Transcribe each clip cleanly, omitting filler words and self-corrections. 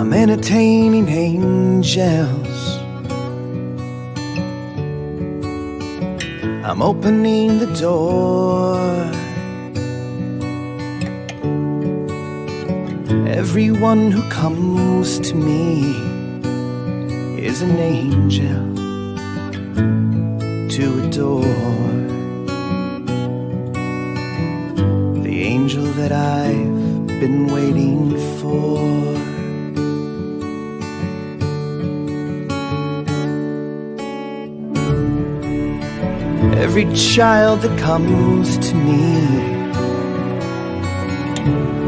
I'm entertaining angels. I'm opening the door. Everyone who comes to me is an angel to adore. The angel that I've been waiting for. Every child that comes to me,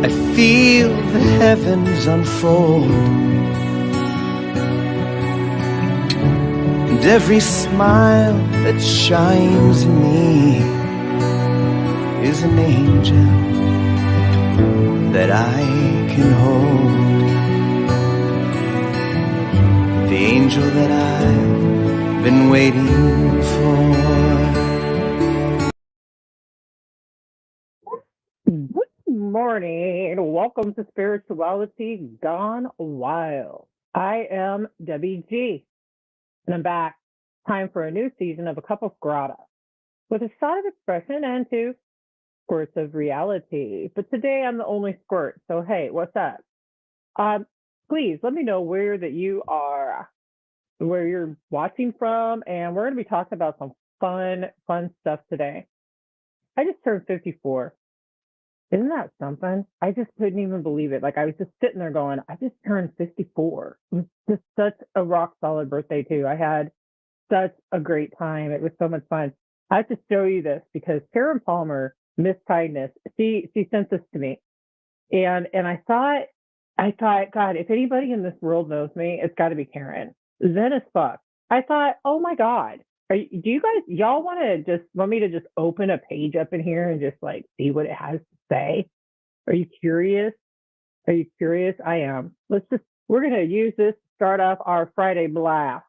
I feel the heavens unfold, and every smile that shines in me is an angel that I can hold. The angel that I've been waiting for. Good morning. Welcome to Spirituality Gone Wild. I am Debbie G, and I'm back. Time for a new season of A Cup of Grata with a shot of expression and two squirts of reality. But today I'm the only squirt, so hey, what's up? Please let me know where that you are, where you're watching from, and we're going to be talking about some fun stuff today. I just turned 54. Isn't that something? I just couldn't even believe it. Like, I was just sitting there going, I just turned 54. It was just such a rock solid birthday too. I had such a great time. It was so much fun. I have to show you this because Karen Palmer, Miss Kindness, she sent this to me. And I thought, God, if anybody in this world knows me, it's got to be Karen. Zen as fuck. I thought, oh my God. Do you guys, y'all want me to just open a page up in here and just like see what it has to say? Are you curious? Are you curious? I am. We're going to use this to start off our Friday blast.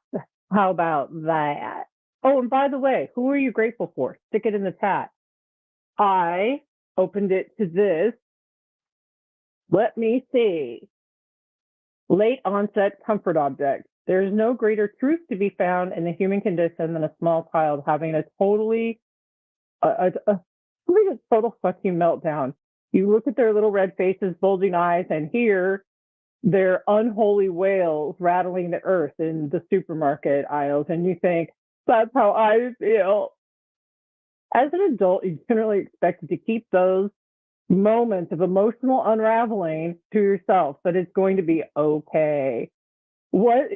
How about that? Oh, and by the way, who are you grateful for? Stick it in the chat. I opened it to this. Let me see. Late onset comfort object. There is no greater truth to be found in the human condition than a small child having a total fucking meltdown. You look at their little red faces, bulging eyes, and hear their unholy wails rattling the earth in the supermarket aisles, and you think, that's how I feel. As an adult, you're generally expected to keep those moments of emotional unraveling to yourself, but it's going to be okay. What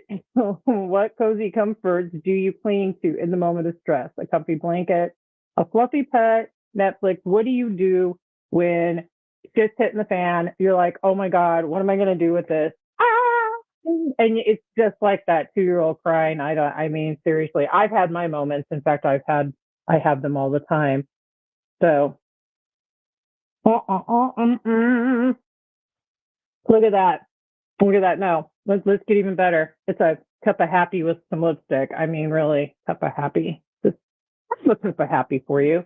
cozy comforts do you cling to in the moment of stress? A comfy blanket, a fluffy pet, Netflix. What do you do when shit's hitting the fan? You're like, oh my God, what am I going to do with this? Ah! And it's just like that 2-year-old crying. I mean, seriously, I've had my moments. In fact, I have them all the time. So, look at that. Look at that. No, let's get even better. It's a cup of happy with some lipstick. I mean, really, cup of happy. That's a cup of happy for you.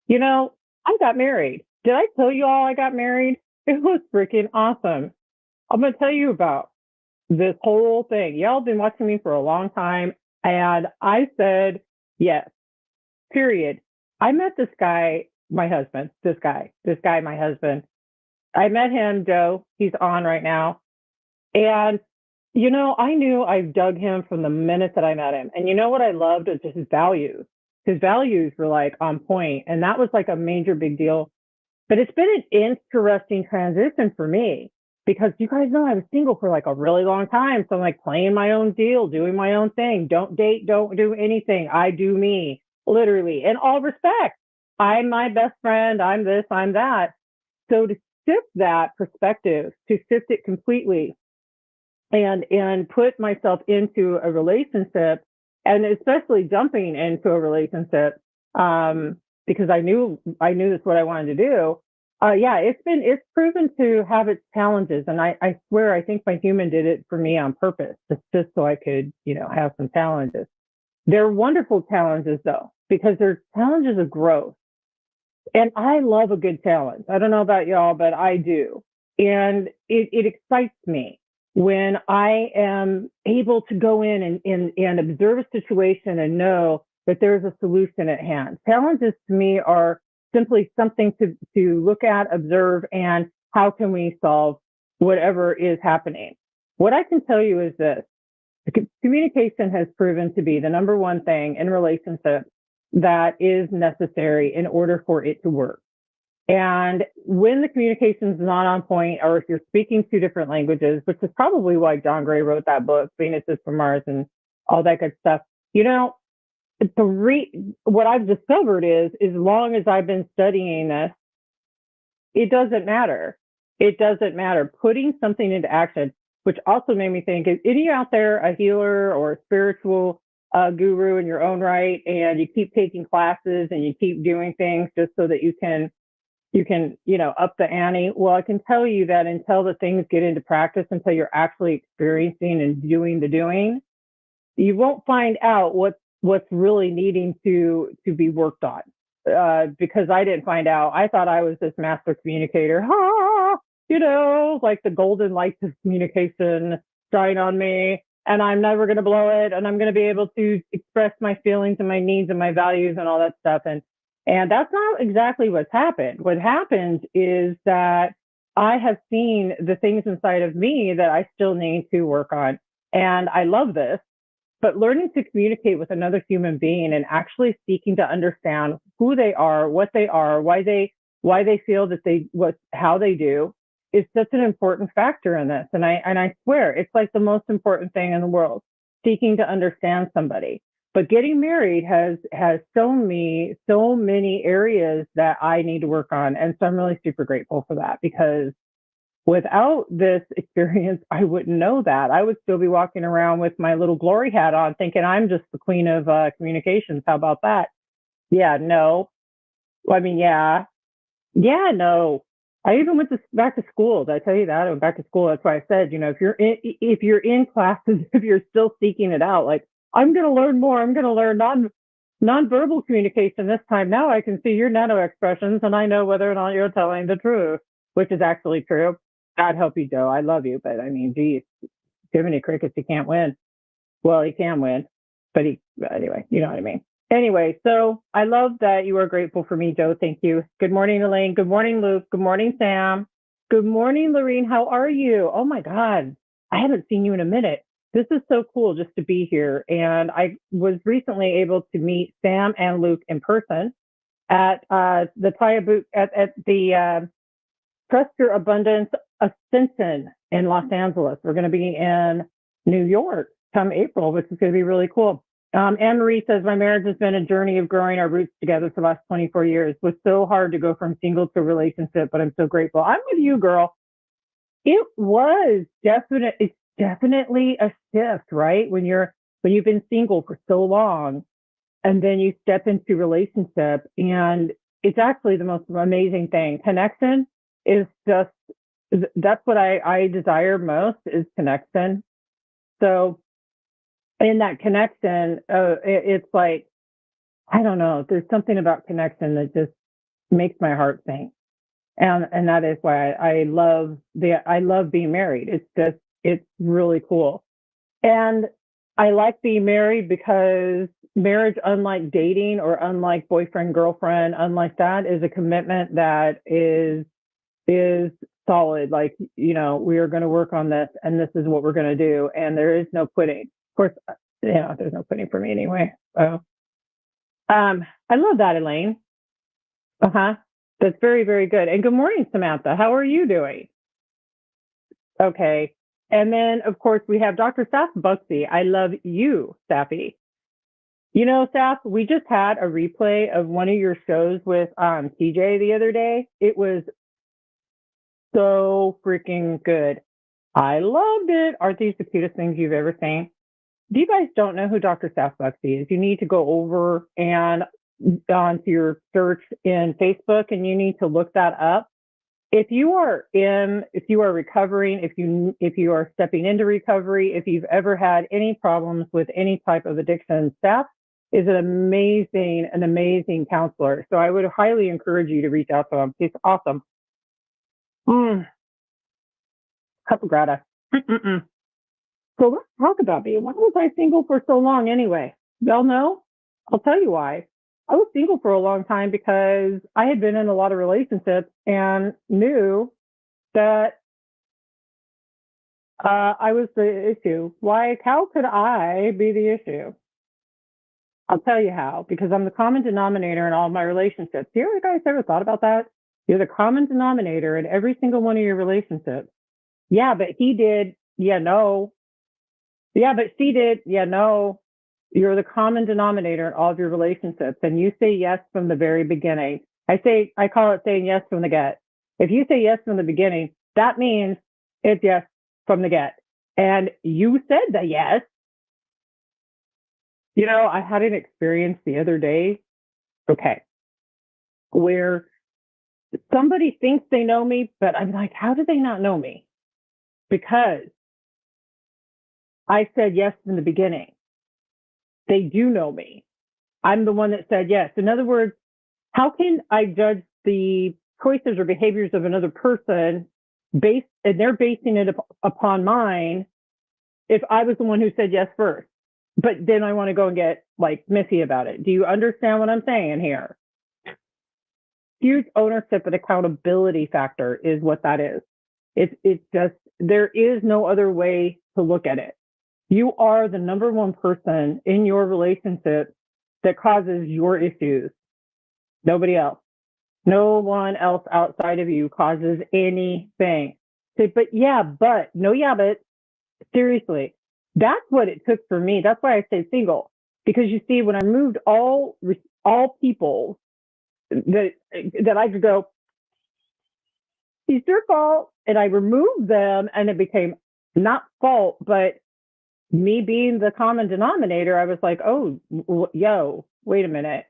You know, I got married. Did I tell you all I got married? It was freaking awesome. I'm going to tell you about this whole thing. Y'all have been watching me for a long time. And I said, yes, period. I met this guy, my husband, my husband. I met him, Joe. He's on right now. And, you know, I knew I dug him from the minute that I met him. And you know what I loved was just his values. His values were like on point, and that was like a major big deal. But it's been an interesting transition for me because you guys know I was single for like a really long time. So I'm like playing my own deal, doing my own thing. Don't date, don't do anything. I do me, literally, in all respect. I'm my best friend. I'm this, I'm that. So to shift that perspective, to shift it completely, and put myself into a relationship, and especially jumping into a relationship, because I knew that's what I wanted to do. It's proven to have its challenges, and I swear I think my human did it for me on purpose, just so I could, have some challenges. They're wonderful challenges though, because they're challenges of growth. And I love a good challenge. I don't know about y'all, but I do. And it excites me. when I am able to go in and observe a situation and know that there's a solution at hand. Challenges to me are simply something to look at, observe, and how can we solve whatever is happening. What I can tell you is this: communication has proven to be the number one thing in relationships that is necessary in order for it to work. And when the communication is not on point, or if you're speaking two different languages, which is probably why John Gray wrote that book, Venus is from Mars, and all that good stuff, you know, what I've discovered is, as long as I've been studying this, it doesn't matter. It doesn't matter. Putting something into action, which also made me think, is any out there a healer or a spiritual guru in your own right, and you keep taking classes and you keep doing things just so that you can, up the ante? Well, I can tell you that until the things get into practice, until you're actually experiencing and doing the doing, you won't find out what's really needing to be worked on. Because I didn't find out. I thought I was this master communicator, like the golden lights of communication shine on me, and I'm never going to blow it, and I'm going to be able to express my feelings and my needs and my values and all that stuff. And that's not exactly what's happened. What happened is that I have seen the things inside of me that I still need to work on. And I love this, but learning to communicate with another human being and actually seeking to understand who they are, what they are, why they feel that how they do, is such an important factor in this. And I swear, it's like the most important thing in the world, seeking to understand somebody. But getting married has shown me so many areas that I need to work on. And so I'm really super grateful for that, because without this experience, I wouldn't know that. I would still be walking around with my little glory hat on, thinking I'm just the queen of communications. How about that? Yeah, no. Well, I mean, yeah, no. I even went back to school. Did I tell you that? I went back to school. That's why I said, if you're in classes, if you're still seeking it out, like, I'm going to learn more. I'm going to learn nonverbal communication this time. Now I can see your nano expressions, and I know whether or not you're telling the truth, which is actually true. God help you, Joe. I love you, but I mean, geez, too many crickets, you can't win. Well, he can win, but anyway, you know what I mean. Anyway, so I love that you are grateful for me, Joe. Thank you. Good morning, Elaine. Good morning, Luke. Good morning, Sam. Good morning, Lorene. How are you? Oh my God, I haven't seen you in a minute. This is so cool just to be here. And I was recently able to meet Sam and Luke in person at the at the Trust Your Abundance Ascension in Los Angeles. We're going to be in New York come April, which is going to be really cool. Anne Marie says, my marriage has been a journey of growing our roots together for the last 24 years. It was so hard to go from single to relationship, but I'm so grateful. I'm with you, girl. It was it's definitely a shift, right? When you've been single for so long, and then you step into relationship, and it's actually the most amazing thing. Connection is just, that's what I desire most, is connection. So in that connection, it's like, I don't know, there's something about connection that just makes my heart sing. And that is why I love being married. It's really cool. And I like being married because marriage, unlike dating or unlike boyfriend, girlfriend, unlike that, is a commitment that is solid. Like, we are going to work on this, and this is what we're going to do. And there is no quitting. Of course, there's no quitting for me anyway. So, I love that, Elaine. That's very, very good. And good morning, Samantha. How are you doing? Okay. And then, of course, we have Dr. Saf Buxy. I love you, Safi. Saf, we just had a replay of one of your shows with TJ the other day. It was so freaking good. I loved it. Aren't these the cutest things you've ever seen? If you guys don't know who Dr. Saf Buxy is, you need to go over and onto your search in Facebook, and you need to look that up. If you are recovering, if you are stepping into recovery, if you've ever had any problems with any type of addiction, Saf is an amazing counselor. So I would highly encourage you to reach out to him. He's awesome. Cup of Grata. Mm-mm-mm. So let's talk about me. Why was I single for so long anyway? Y'all know? I'll tell you why. I was single for a long time because I had been in a lot of relationships and knew that I was the issue. Why? How could I be the issue? I'll tell you how. Because I'm the common denominator in all of my relationships. You ever guys ever thought about that? You're the common denominator in every single one of your relationships. Yeah, but he did. Yeah, no. Yeah, but she did. Yeah, no. You're the common denominator in all of your relationships, and you say yes from the very beginning. I call it saying yes from the get. If you say yes from the beginning, that means it's yes from the get. And you said the yes. I had an experience the other day, okay, where somebody thinks they know me, but I'm like, how do they not know me? Because I said yes from the beginning. They do know me. I'm the one that said yes. In other words, how can I judge the choices or behaviors of another person and they're basing it upon mine if I was the one who said yes first? But then I want to go and get like messy about it. Do you understand what I'm saying here? Huge ownership and accountability factor is what that is. It's just, there is no other way to look at it. You are the number one person in your relationship that causes your issues. Nobody else. No one else outside of you causes anything. Say, but seriously, that's what it took for me. That's why I say single, because you see, when I moved all people that I could go, it's your fault, and I removed them, and it became not fault, but me being the common denominator. I was like, oh, yo, wait a minute.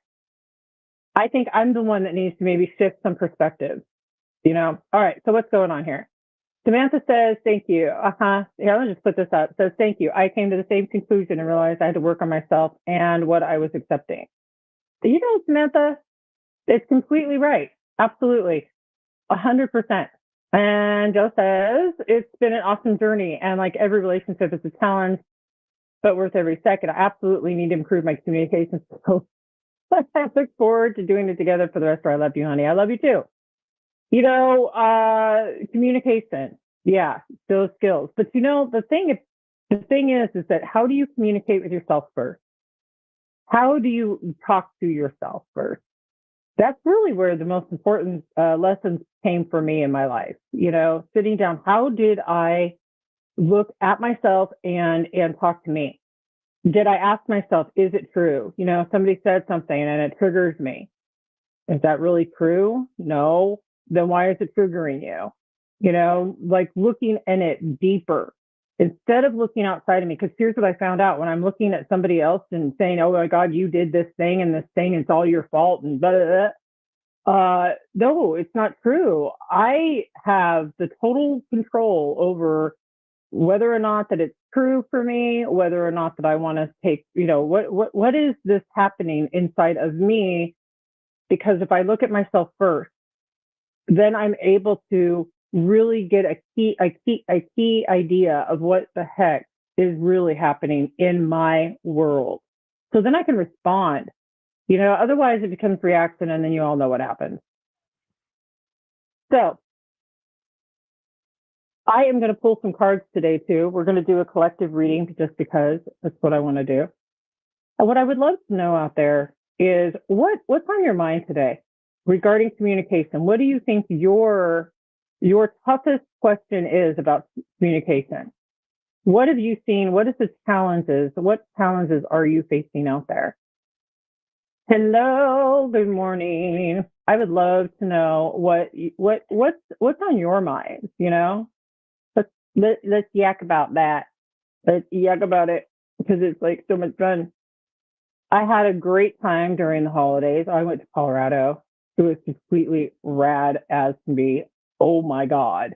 I think I'm the one that needs to maybe shift some perspective. All right, so what's going on here? Samantha says, thank you. Here, let me just put this up. Says, thank you. I came to the same conclusion and realized I had to work on myself and what I was accepting. Samantha, it's completely right. Absolutely. 100%. And Joe says, it's been an awesome journey. And like every relationship is a challenge, but worth every second. I absolutely need to improve my communication skills. I look forward to doing it together for the rest of our. I love you, honey. I love you too. Communication. Yeah, those skills. But the thing is that how do you communicate with yourself first? How do you talk to yourself first? That's really where the most important lessons came for me in my life. Sitting down, how did I look at myself and talk to me? Did I ask myself, is it true? Somebody said something and it triggers me. Is that really true? No. Then why is it triggering you? Like looking in it deeper instead of looking outside of me. Because here's what I found out: when I'm looking at somebody else and saying, oh my God, you did this thing and this thing, it's all your fault and blah, blah, blah. No, it's not true. I have the total control over whether or not that it's true for me, whether or not that I want to take, what is this happening inside of me? Because if I look at myself first, then I'm able to really get a key idea of what the heck is really happening in my world. So then I can respond. Otherwise it becomes reaction, and then you all know what happens. So I am going to pull some cards today too. We're going to do a collective reading just because that's what I want to do. And what I would love to know out there is what's on your mind today regarding communication. What do you think your toughest question is about communication? What have you seen? What is the challenges? What challenges are you facing out there? Hello, good morning. I would love to know what's on your mind. Let's yak about that. Let's yak about it because it's like so much fun. I had a great time during the holidays. I went to Colorado. It was completely rad as can be. Oh my God.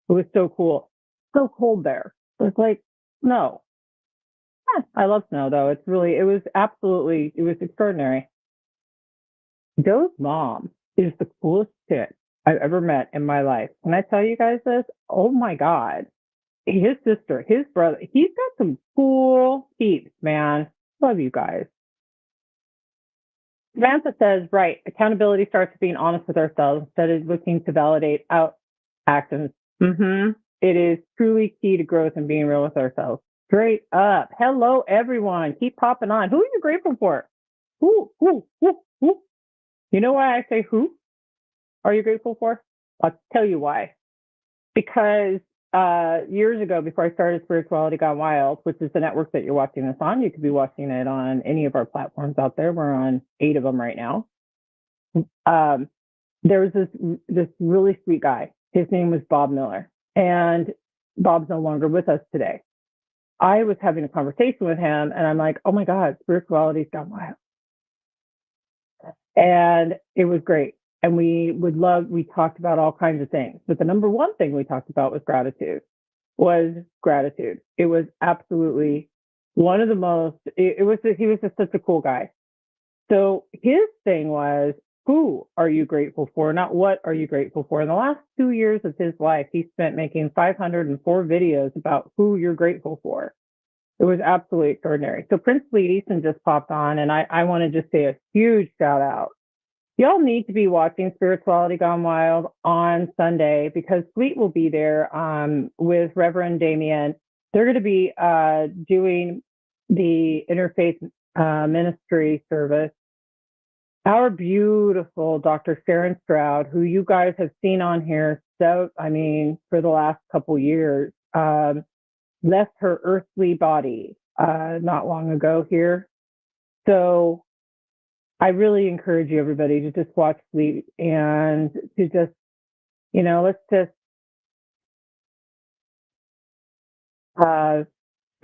It was so cool. So cold there. It was like, no. I love snow though. It was extraordinary. Joe's mom is the coolest chick I've ever met in my life. Can I tell you guys this? Oh my God. his sister, his brother, he's got some cool peeps, man. Love you guys. Samantha says, right, accountability starts with being honest with ourselves instead of looking to validate out actions. It is truly key to growth and being real with ourselves. Straight up. Hello, everyone. Keep popping on. Who are you grateful for? Who? You know why I say who are you grateful for? I'll tell you why. Because years ago, before I started Spirituality Gone Wild, which is the network that you're watching this on, you could be watching it on any of our platforms out there. We're on 8 of them right now. There was this really sweet guy. His name was Bob Miller, and Bob's no longer with us today. I was having a conversation with him, and I'm like, oh my God, spirituality's gone wild. And it was great. And we talked about all kinds of things. But the number one thing we talked about was gratitude. It was absolutely one of the most, he was just such a cool guy. So his thing was, who are you grateful for? Not what are you grateful for? In the last 2 years of his life, he spent making 504 videos about who you're grateful for. It was absolutely extraordinary. So Prince Fleet Easton just popped on, and I want to just say a huge shout out. Y'all need to be watching Spirituality Gone Wild on Sunday because Fleet will be there with Reverend Damien. They're going to be doing the interfaith ministry service. Our beautiful Dr. Sharon Stroud, who you guys have seen on here, for the last couple years, left her earthly body not long ago here. So I really encourage you, everybody, to just watch Fleet and to just, let's just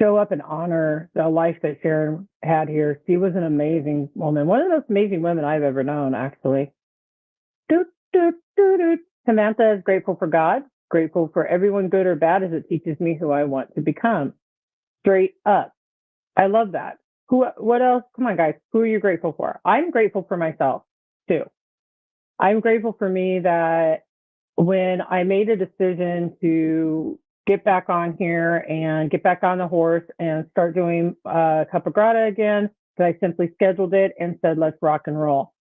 show up and honor the life that Sharon had here. She was an amazing woman, one of the most amazing women I've ever known, actually. Samantha is grateful for God, grateful for everyone, good or bad, as it teaches me who I want to become. Straight up. I love that. What else? Come on, guys. Who are you grateful for? I'm grateful for myself, too. I'm grateful for me that when I made a decision to get back on here and get back on the horse and start doing Cuppa of Grata again, that I simply scheduled it and said, let's rock and roll.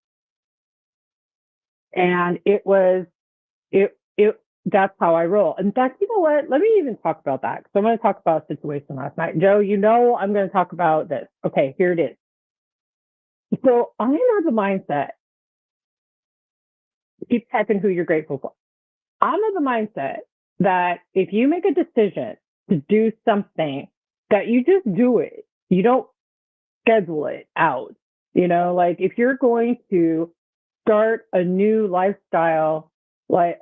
And that's how I roll. In fact, you know what? Let me even talk about that. So I'm going to talk about a situation last night. Joe, I'm going to talk about this. Okay, here it is. So I'm of the mindset, keep typing who you're grateful for. I'm of the mindset that if you make a decision to do something, that you just do it. You don't schedule it out. Like if you're going to start a new lifestyle, like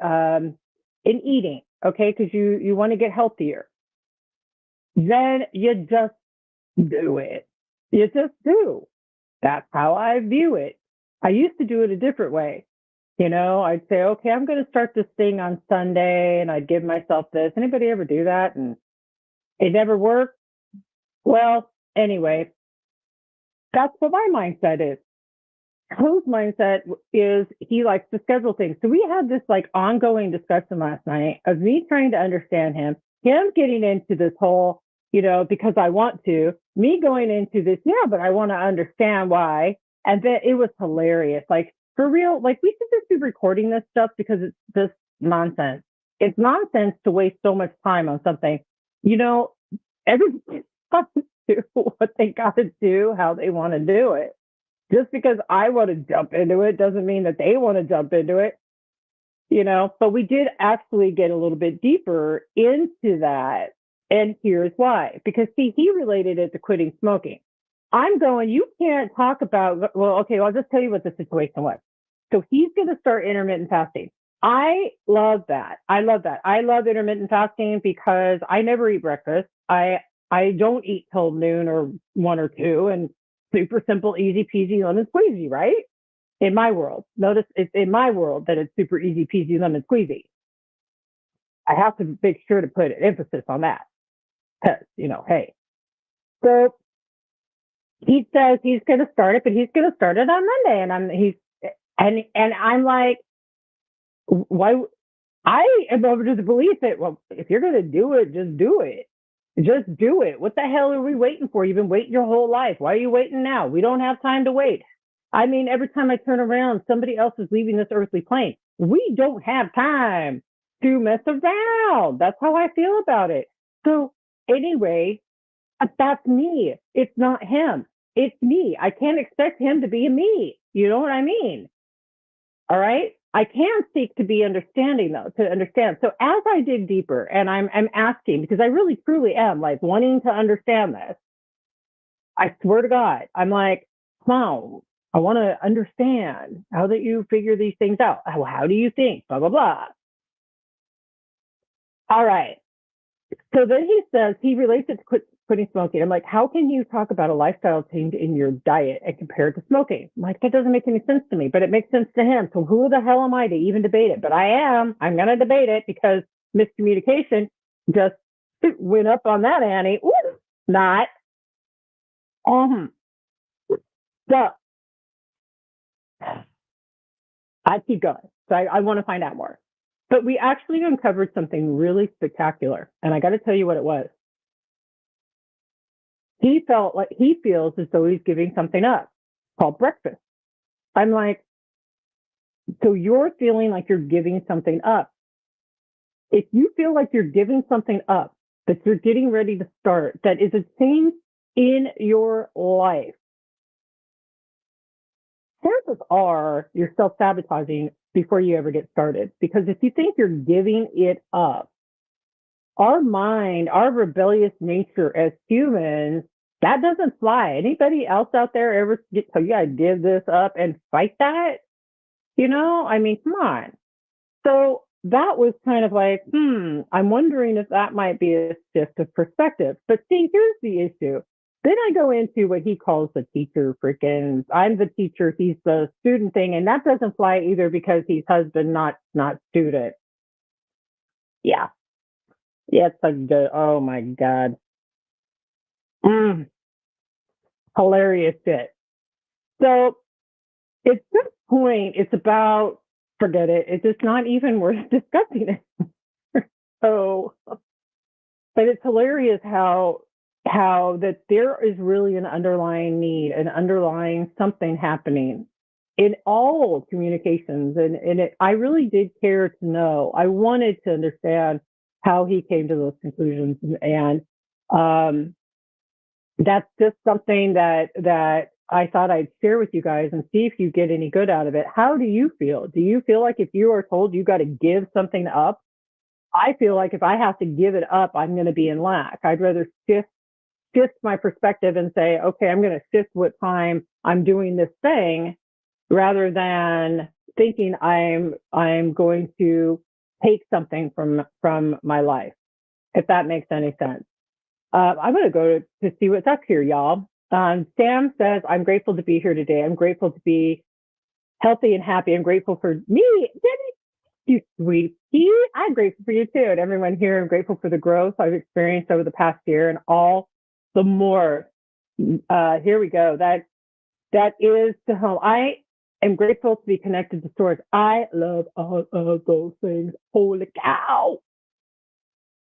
in eating, okay, because you want to get healthier, then you just do it. You just do. That's how I view it. I used to do it a different way. I'd say, okay, I'm going to start this thing on Sunday, and I'd give myself this. Anybody ever do that? And it never worked. Well, anyway, that's what my mindset is. Joe's mindset is he likes to schedule things. So we had this like ongoing discussion last night of me trying to understand him getting into this whole, because I want to, me going into this, but I want to understand why. And then it was hilarious. Like for real, like we should just be recording this stuff because it's just nonsense. It's nonsense to waste so much time on something. Everybody's got to do what they got to do, how they want to do it. Just because I want to jump into it doesn't mean that they want to jump into it, but we did actually get a little bit deeper into that. And here's why, because see, he related it to quitting smoking. I'm going, you can't talk about, well, okay, I'll just tell you what the situation was. So he's going to start intermittent fasting. I love that. I love intermittent fasting because I never eat breakfast. I don't eat till noon or 1 or 2, and super simple, easy peasy, lemon squeezy, right? In my world. Notice it's in my world that it's super easy peasy, lemon squeezy. I have to make sure to put an emphasis on that. Because, hey. So he says he's going to start it, but he's going to start it on Monday. And I'm like, why? I am of the belief that, well, if you're going to do it, just do it. Just do it. What the hell are we waiting for? You've been waiting your whole life. Why are you waiting now? We don't have time to wait. I mean, every time I turn around, somebody else is leaving this earthly plane. We don't have time to mess around. That's how I feel about it. So, anyway, that's me. It's not him. It's me. I can't expect him to be a me. You know what I mean? All right. I can seek to be understanding though, to understand. So as I dig deeper and I'm asking, because I really truly am like wanting to understand this, I swear to God, I'm like, wow, I want to understand how that you figure these things out. How do you think? Blah, blah, blah. All right. So then he says he relates it to quitting smoking. I'm like, how can you talk about a lifestyle change in your diet and compare it to smoking? I'm like, that doesn't make any sense to me, but it makes sense to him. So who the hell am I to even debate it? But I am. I'm going to debate it because miscommunication just went up on that, Annie. Ooh, not. Um. So I keep going. So I want to find out more. But we actually uncovered something really spectacular. And I got to tell you what it was. He felt like he feels as though he's giving something up called breakfast. I'm like, so you're feeling like you're giving something up. If you feel like you're giving something up, that you're getting ready to start, that is a change in your life, chances are you're self-sabotaging before you ever get started. Because if you think you're giving it up, our mind, our rebellious nature as humans, that doesn't fly. Anybody else out there ever get tell you gotta give this up and fight that? You know, I mean, come on. So that was kind of like, I'm wondering if that might be a shift of perspective. But see, here's the issue. Then I go into what he calls the teacher freaking, I'm the teacher, he's the student thing, and that doesn't fly either because he's husband, not student. Yeah. Yeah, it's like oh my God. Mm, hilarious shit. So at this point, it's about forget it. It's just not even worth discussing it. So, but it's hilarious how that there is really an underlying need, an underlying something happening in all communications, and I really did care to know. I wanted to understand how he came to those conclusions, and um, that's just something that I thought I'd share with you guys and see if you get any good out of it. How do you feel? Do you feel like if you are told you got to give something up? I feel like if I have to give it up, I'm going to be in lack. I'd rather shift my perspective and say, okay, I'm going to shift what time I'm doing this thing rather than thinking I'm going to take something from my life, if that makes any sense. I'm going to go to see what's up here, y'all. Sam says, I'm grateful to be here today. I'm grateful to be healthy and happy. I'm grateful for me. You sweetie. I'm grateful for you too. And everyone here, I'm grateful for the growth I've experienced over the past year and all the more. Here we go. That is the home. I am grateful to be connected to source. I love all of those things. Holy cow.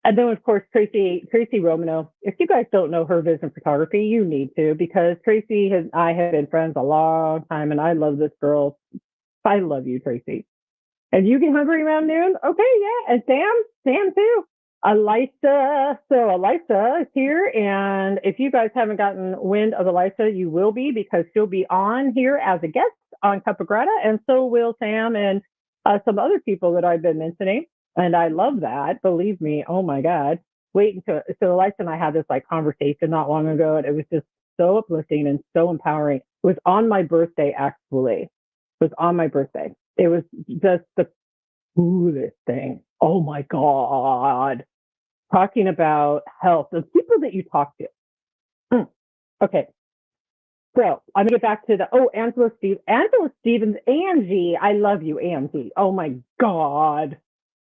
And then, of course, Tracy Romano. If you guys don't know her vision photography, you need to, because Tracy and I have been friends a long time, and I love this girl. I love you, Tracy. And you get hungry around noon? Okay, yeah. And Sam too. Elisa. So Elisa is here. And if you guys haven't gotten wind of Elisa, you will be, because she'll be on here as a guest on Cuppa of Grata. And so will Sam and some other people that I've been mentioning. And I love that. Believe me. Oh my God. Wait until, so Elisa and I had this like conversation not long ago. And it was just so uplifting and so empowering. It was on my birthday, actually. It was on my birthday. It was just the coolest thing. Oh my God. Talking about health, the people that you talk to. Okay. So I'm gonna get back to Angela Stevens, Angie. I love you, Angie. Oh my God.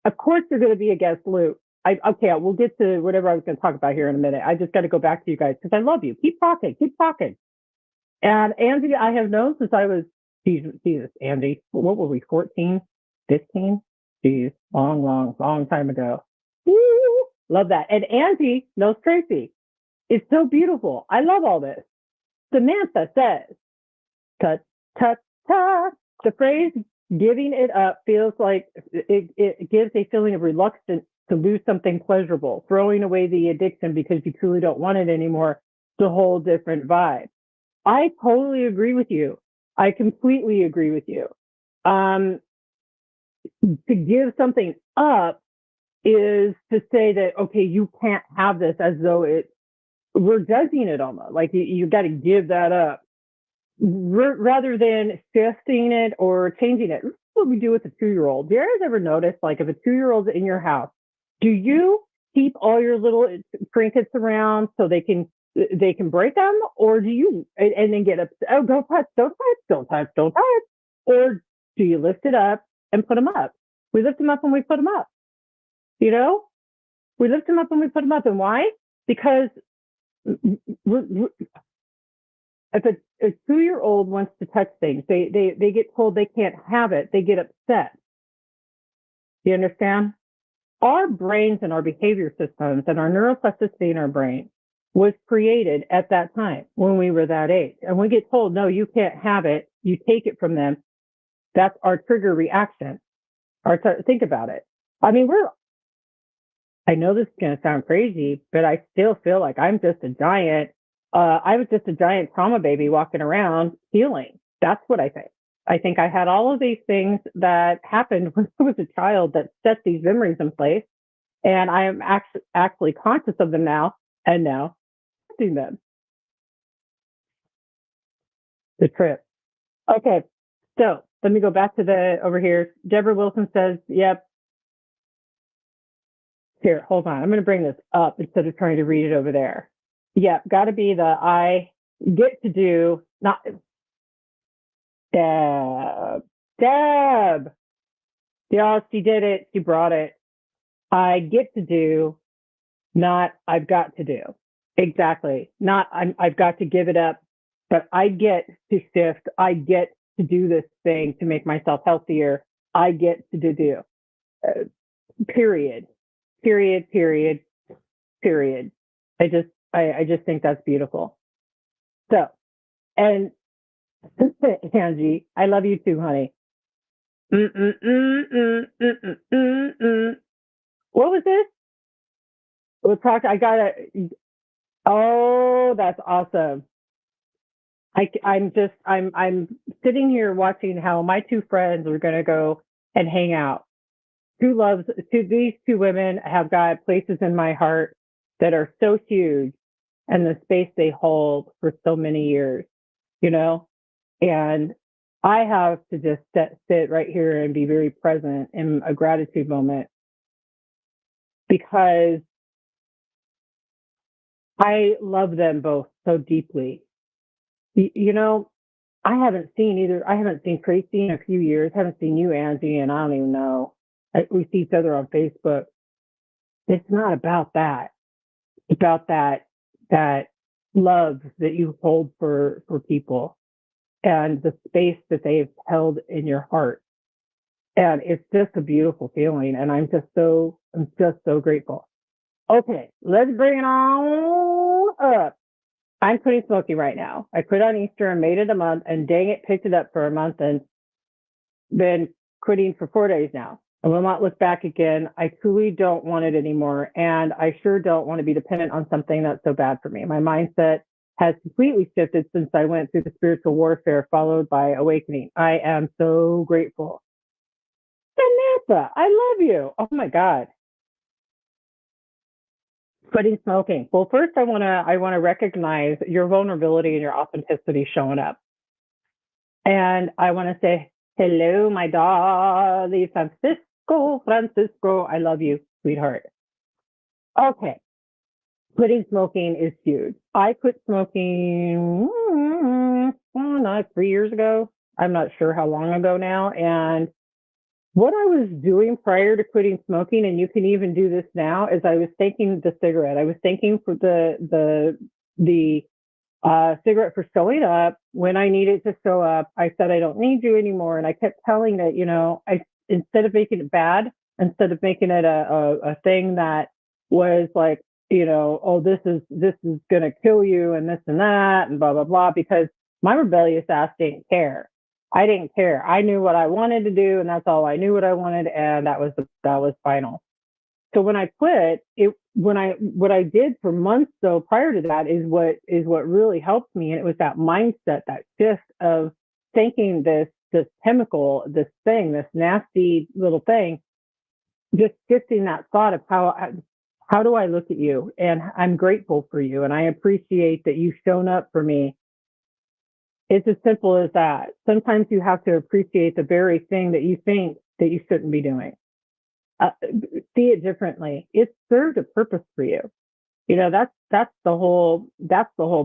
Of course you're gonna be a guest, Luke. Okay, we'll get to whatever I was gonna talk about here in a minute. I just gotta go back to you guys because I love you. Keep talking, keep talking. And Angie, I have known since I was Jesus, Andy. What were we, 14, 15? Geez, long time ago. Woo! Love that. And Angie knows Tracy. It's so beautiful. I love all this. Samantha says, "Tut tut tut." The phrase "giving it up" feels like it gives a feeling of reluctance to lose something pleasurable. Throwing away the addiction because you truly don't want it anymore. It's a whole different vibe. I totally agree with you. I completely agree with you. Um, to give something up is to say that, okay, you can't have this, as though we're judging it almost like you got to give that up rather than shifting it or changing it. This is what we do with a 2-year-old. Do you guys ever notice, like, if a 2-year-old's in your house, do you keep all your little trinkets around so they can break them, or do you and then get upset? Oh, don't touch, don't touch, don't touch, don't touch. Or do you lift it up and put them up? We lift them up when we put them up. You know, we lift them up when we put them up. And why? Because if a 2-year-old wants to touch things, they get told they can't have it. They get upset. You understand? Our brains and our behavior systems and our neuroplasticity in our brain was created at that time when we were that age. And we get told, no, you can't have it. You take it from them. That's our trigger reaction. Think about it. I mean, I know this is going to sound crazy, but I still feel like I'm just a giant. I was just a giant trauma baby walking around healing. That's what I think. I think I had all of these things that happened when I was a child that set these memories in place. And I am actually conscious of them now, and now doing them. The trip. Okay. So let me go back to over here. Deborah Wilson says, yep. Here, hold on. I'm going to bring this up instead of trying to read it over there. Yeah, got to be the I get to do, not Deb. Yeah, she did it. She brought it. I get to do, not I've got to do. Exactly. Not I've got to give it up, but I get to shift. I get to do this thing to make myself healthier. I get to do. Period. Period. Period. Period. I just think that's beautiful. So, and Angie, I love you too, honey. What was this? We'll talk. I got it. Oh, that's awesome. I'm sitting here watching how my 2 friends are going to go and hang out. These 2 women have got places in my heart that are so huge, and the space they hold for so many years, you know? And I have to just sit right here and be very present in a gratitude moment, because I love them both so deeply. You know, I haven't seen Tracy in a few years. Haven't seen you, Angie, and I don't even know. We see each other on Facebook. It's not about that. It's about that love that you hold for people, and the space that they've held in your heart. And it's just a beautiful feeling. And I'm just so grateful. Okay, let's bring it on up. I'm quitting smoking right now. I quit on Easter and made it a month, and dang it, picked it up for a month and been quitting for 4 days now. I will not look back again. I truly don't want it anymore. And I sure don't want to be dependent on something that's so bad for me. My mindset has completely shifted since I went through the spiritual warfare followed by awakening. I am so grateful. Samantha, I love you. Oh my God. Quitting smoking. Well, first I want to recognize your vulnerability and your authenticity showing up. And I want to say, hello, my darling Francisco. I love you, sweetheart. Okay. Quitting smoking is huge. I quit smoking not 3 years ago. I'm not sure how long ago now. And what I was doing prior to quitting smoking, and you can even do this now, is I was thanking the cigarette. I was thanking for the cigarette for showing up when I needed to show up. I said, I don't need you anymore. And I kept telling it, instead of making it bad, instead of making it a thing that was like, oh, this is gonna kill you and this and that and blah blah blah, because my rebellious ass didn't care. I didn't care. I knew what I wanted to do, and that's all I knew what I wanted, and that was final. So when I quit, what I did for months though prior to that is what really helped me, and it was that mindset, that shift of thinking this chemical, this thing, this nasty little thing, just shifting that thought of how do I look at you, and I'm grateful for you, and I appreciate that you've shown up for me. It's as simple as that. Sometimes you have to appreciate the very thing that you think that you shouldn't be doing. See it differently. It served a purpose for you. That's the whole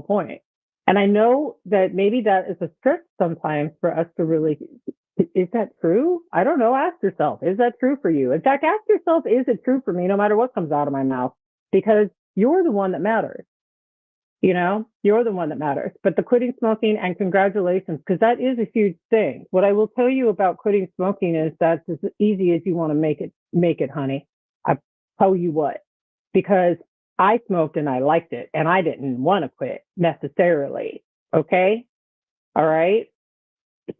point. And I know that maybe that is a trick sometimes for us to really, is that true? I don't know. Ask yourself, is that true for you? In fact, ask yourself, is it true for me no matter what comes out of my mouth? Because you're the one that matters. You're the one that matters. But the quitting smoking, and congratulations, because that is a huge thing. What I will tell you about quitting smoking is that's as easy as you want to make it, honey. I tell you what, because I smoked and I liked it, and I didn't want to quit necessarily. Okay. All right.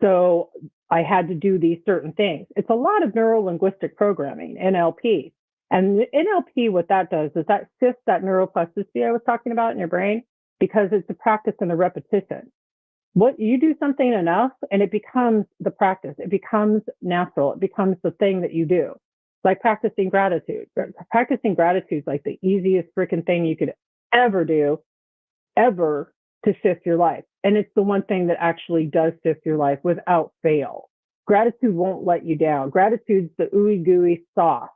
So I had to do these certain things. It's a lot of neuro linguistic programming, NLP. And the NLP, what that does is that shifts that neuroplasticity I was talking about in your brain, because it's the practice and the repetition. What you do something enough and it becomes the practice. It becomes natural. It becomes the thing that you do. Like practicing gratitude. Practicing gratitude is like the easiest freaking thing you could ever do, ever, to shift your life. And it's the one thing that actually does shift your life without fail. Gratitude won't let you down. Gratitude's the ooey gooey sauce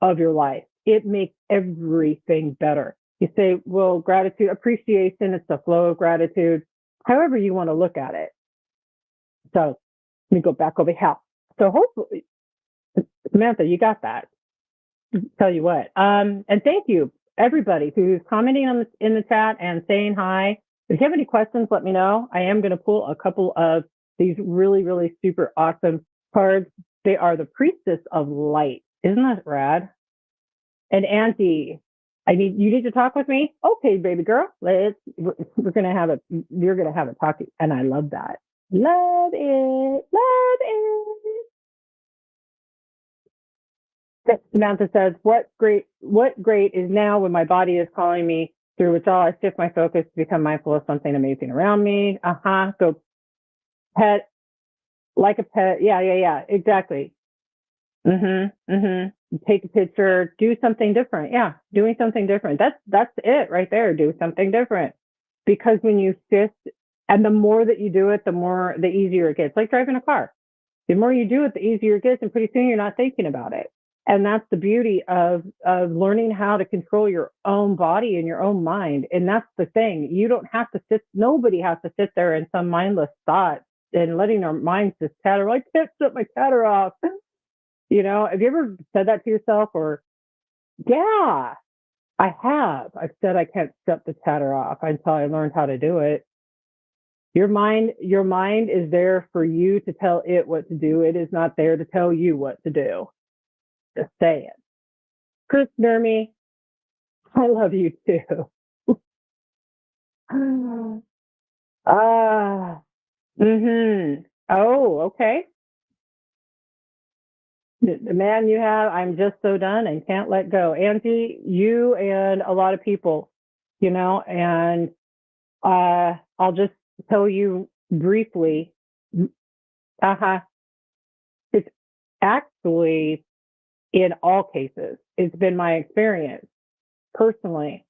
of your life. It makes everything better. You say, well, gratitude, appreciation, it's the flow of gratitude, however you want to look at it. So let me go back over here. So hopefully, Samantha, you got that. Tell you what. And thank you, everybody who's commenting in the chat and saying hi. If you have any questions, let me know. I am going to pull a couple of these really, really super awesome cards. They are the Priestess of Light. Isn't that rad? And Auntie, you need to talk with me? Okay, baby girl. We're gonna have a you're gonna have a talk, and I love that. Love it. Samantha says, what great is now when my body is calling me through which all I shift my focus to become mindful of something amazing around me. Go pet like a pet. Yeah. Exactly. Take a picture, do something different. Yeah, doing something different. That's it right there. Do something different. Because when you shift, and the more that you do it, the easier it gets. Like driving a car. The more you do it, the easier it gets, and pretty soon you're not thinking about it. And that's the beauty of learning how to control your own body and your own mind. And that's the thing. You don't have to nobody has to sit there in some mindless thought and letting our minds just chatter. I can't shut my chatter off. Have you ever said that to yourself? Or, yeah, I have. I've said I can't shut the chatter off until I learned how to do it. Your mind is there for you to tell it what to do. It is not there to tell you what to do. Just say it. Chris Nermy, I love you too. Oh, okay. The man you have, I'm just so done and can't let go. Angie, you and a lot of people, and I'll just tell you briefly. It's actually, in all cases, it's been my experience personally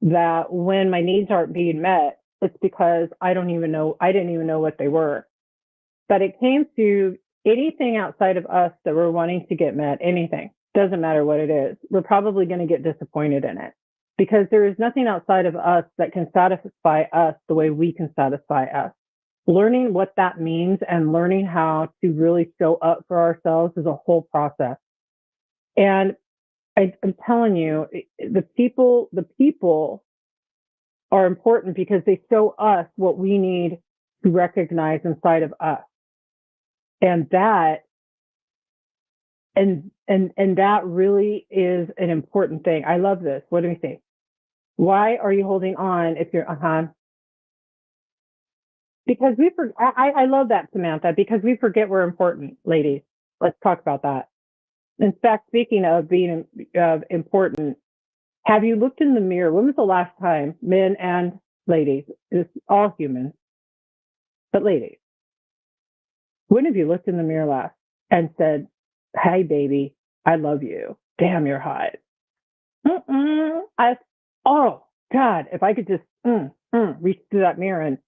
that when my needs aren't being met, it's because I didn't even know what they were. But it came to anything outside of us that we're wanting to get met, anything, doesn't matter what it is, we're probably going to get disappointed in it, because there is nothing outside of us that can satisfy us the way we can satisfy us. Learning what that means and learning how to really show up for ourselves is a whole process. And I'm telling you, the people are important because they show us what we need to recognize inside of us. And that And that really is an important thing. I love this. What do we say? Why are you holding on if you're because I love that, Samantha, because we forget we're important, ladies. Let's talk about that. In fact, speaking of being important, have you looked in the mirror? When was the last time, men and ladies, it's all humans, but ladies, when have you looked in the mirror last and said, "Hey, baby, I love you. Damn, you're hot." Oh God, if I could just reach through that mirror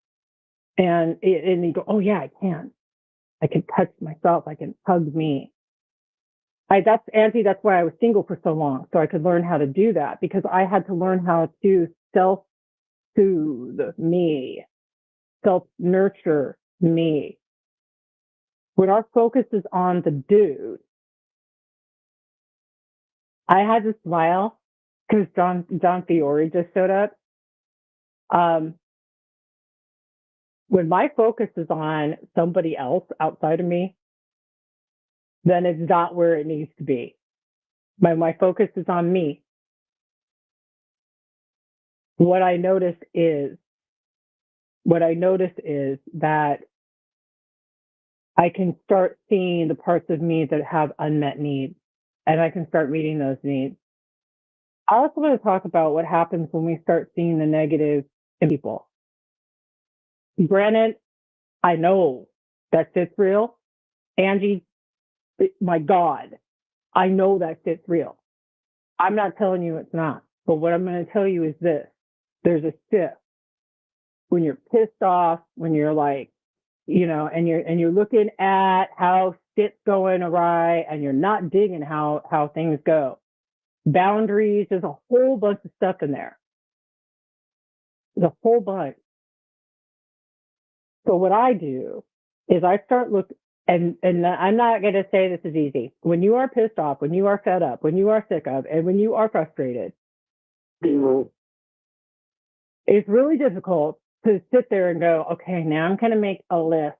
and you go, "Oh yeah, I can. I can touch myself. I can hug me." That's Auntie. That's why I was single for so long, so I could learn how to do that, because I had to learn how to self-soothe me, self-nurture me. When our focus is on the dude, I had to smile because John Fiore just showed up. When my focus is on somebody else outside of me, then it's not where it needs to be. My focus is on me. What I notice is that I can start seeing the parts of me that have unmet needs, and I can start meeting those needs. I also want to talk about what happens when we start seeing the negative in people. Granted, I know that shit's real. Angie, my God, I know that shit's real. I'm not telling you it's not. But what I'm going to tell you is this. There's a shift when you're pissed off, when you're like, and you're looking at how shit's going awry and you're not digging how things go. Boundaries, there's a whole bunch of stuff in there. There's a whole bunch. So what I do is I start looking, and I'm not going to say this is easy. When you are pissed off, when you are fed up, when you are sick of, and when you are frustrated, it's really difficult to sit there and go, okay, now I'm going to make a list.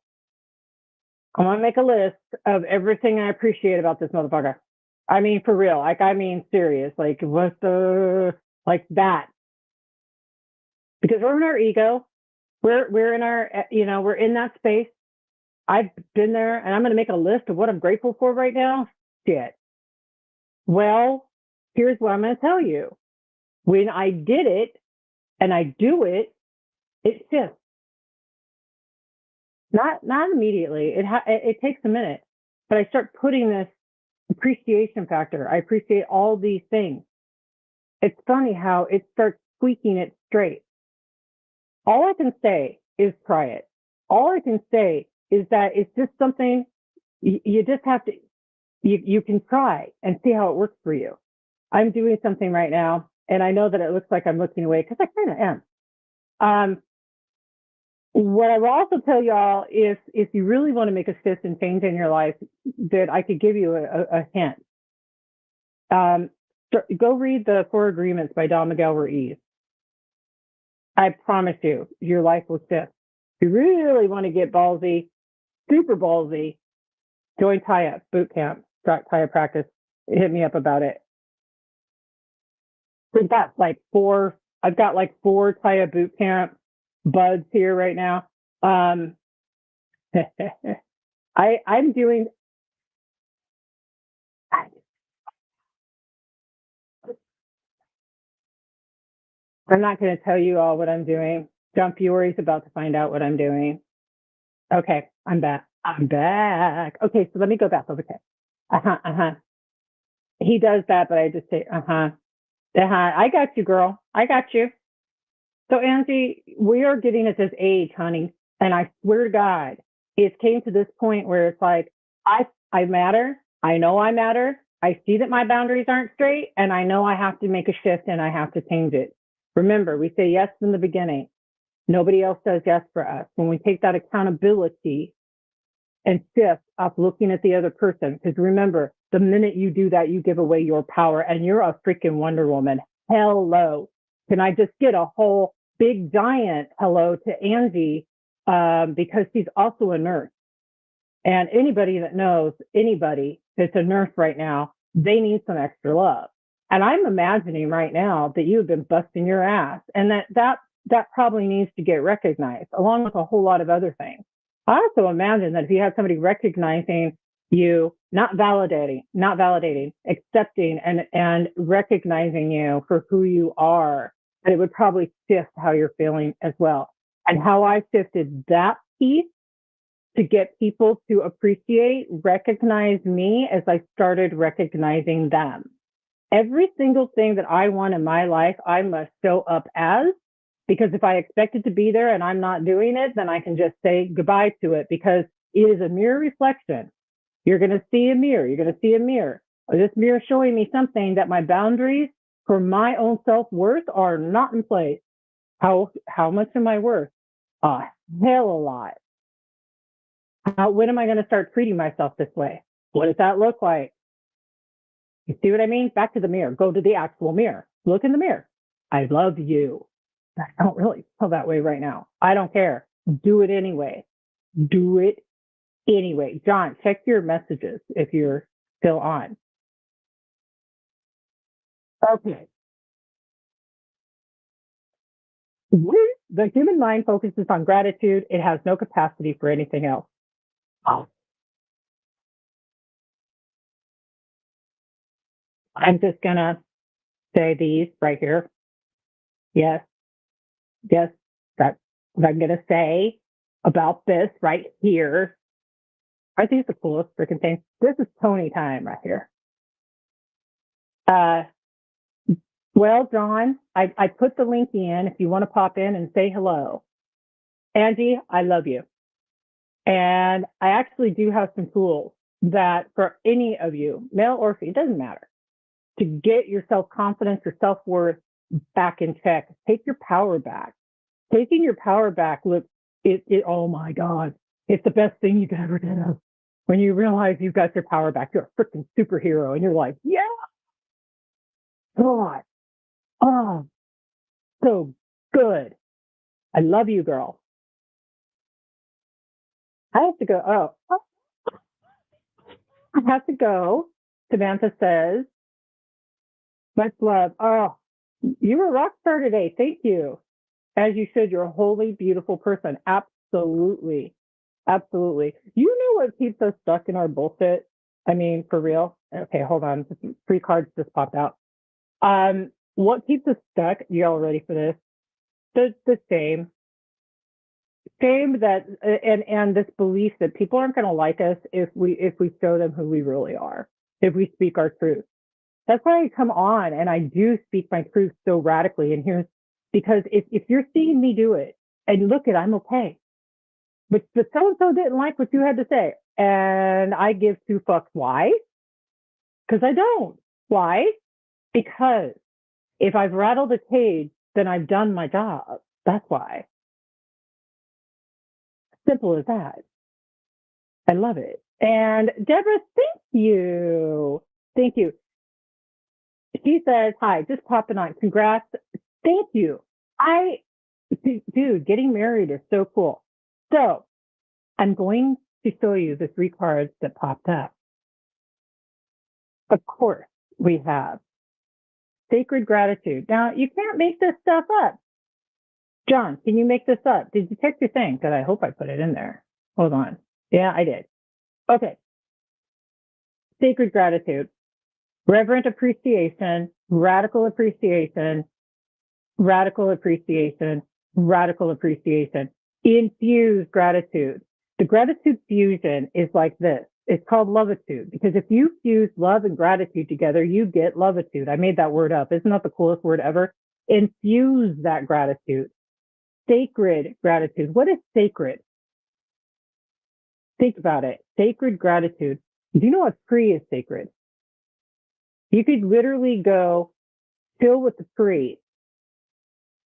I want to make a list of everything I appreciate about this motherfucker. I mean, for real. Serious. Like, what's like that? Because we're in our ego. We're in our, we're in that space. I've been there, and I'm going to make a list of what I'm grateful for right now. Shit. Well, here's what I'm going to tell you. When I did it and I do it, it shifts. Not immediately. It takes a minute, but I start putting this appreciation factor. I appreciate all these things. It's funny how it starts squeaking it straight. All I can say is try it. All I can say is that it's just something you just have to, you can try and see how it works for you. I'm doing something right now, and I know that it looks like I'm looking away because I kind of am. What I will also tell y'all is, if you really want to make a shift and change in your life, that I could give you a hint. Go read the Four Agreements by Don Miguel Ruiz. I promise you, your life will shift. If you really want to get ballsy, super ballsy, join Taya boot camp, Taya practice. Hit me up about it. I've got like four Taya boot camp buds here right now. I'm doing. I'm not going to tell you all what I'm doing. John Fiore's about to find out what I'm doing. Okay, I'm back. Okay, so let me go back. Okay. He does that, but I just say, I got you, girl. I got you. So, Angie, we are getting at this age, honey, and I swear to God, it came to this point where it's like, I matter. I know I matter. I see that my boundaries aren't straight, and I know I have to make a shift and I have to change it. Remember, we say yes in the beginning. Nobody else says yes for us. When we take that accountability and shift up looking at the other person, because remember, the minute you do that, you give away your power, and you're a freaking Wonder Woman. Hello. Can I just get a whole big giant hello to Angie, because she's also a nurse. And anybody that knows anybody that's a nurse right now, they need some extra love. And I'm imagining right now that you've been busting your ass, and that probably needs to get recognized, along with a whole lot of other things. I also imagine that if you have somebody recognizing you, not validating, accepting and recognizing you for who you are, that it would probably shift how you're feeling as well. And how I shifted that piece to get people to appreciate, recognize me as I started recognizing them. Every single thing that I want in my life, I must show up as, because if I expect it to be there and I'm not doing it, then I can just say goodbye to it, because it is a mirror reflection. You're going to see a mirror. You're going to see a mirror. This mirror showing me something that my boundaries for my own self-worth are not in place. How much am I worth? A hell of a lot. When am I going to start treating myself this way? What does that look like? You see what I mean? Back to the mirror. Go to the actual mirror. Look in the mirror. I love you. I don't really feel that way right now. I don't care. Do it anyway. Do it anyway. John, check your messages if you're still on. Okay. The human mind focuses on gratitude. It has no capacity for anything else. Oh. I'm just going to say these right here. Yes. Yes. That's what I'm going to say about this right here. Aren't these the coolest freaking things? This is Tony time right here. Well, John, I put the link in if you want to pop in and say hello. Angie, I love you. And I actually do have some tools that for any of you, male or female, it doesn't matter, to get your self-confidence, your self-worth back in check. Take your power back. Taking your power back, look, oh my God, it's the best thing you could ever do. When you realize you've got your power back, you're a freaking superhero, and you're like, yeah, God, oh, so good. I love you, girl. I have to go. I have to go. Samantha says, much love. Oh, you were a rock star today. Thank you. As you should, you're a wholly beautiful person. Absolutely. Absolutely. You know what keeps us stuck in our bullshit? I mean, for real. Okay, hold on. 3 cards just popped out. What keeps us stuck? You all ready for this? The shame that and this belief that people aren't going to like us if we show them who we really are, if we speak our truth. That's why I come on and I do speak my truth so radically. And here's because if you're seeing me do it, and look I'm okay, but so and so didn't like what you had to say, and I give 2 fucks. Why? Because I don't. Why? Because if I've rattled a cage, then I've done my job. That's why. Simple as that. I love it. And Deborah, thank you. Thank you. She says, hi, just popping on. Congrats. Thank you. Dude, getting married is so cool. So I'm going to show you the 3 cards that popped up. Of course, we have sacred gratitude. Now, you can't make this stuff up. John, can you make this up? Did you check your thing? Because I hope I put it in there. Hold on. Yeah, I did. Okay. Sacred gratitude, reverent appreciation, radical appreciation, radical appreciation, radical appreciation, infused gratitude. The gratitude fusion is like this. It's called Loveitude, because if you fuse love and gratitude together, you get Loveitude. I made that word up. Isn't that the coolest word ever? Infuse that gratitude. Sacred gratitude. What is sacred? Think about it. Sacred gratitude. Do you know a tree is sacred? You could literally go fill with the tree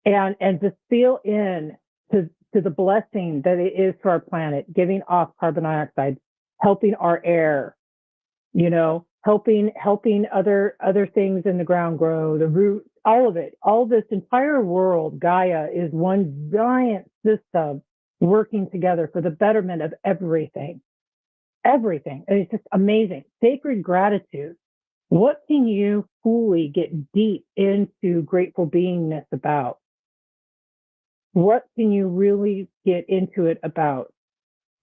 and just feel in to the blessing that it is to our planet, giving off carbon dioxide, helping our air, helping other things in the ground grow, the roots, all of it. All this entire world, Gaia, is one giant system working together for the betterment of everything. everything. It's just amazing. Sacred gratitude. What can you fully get deep into grateful beingness about? What can you really get into it about?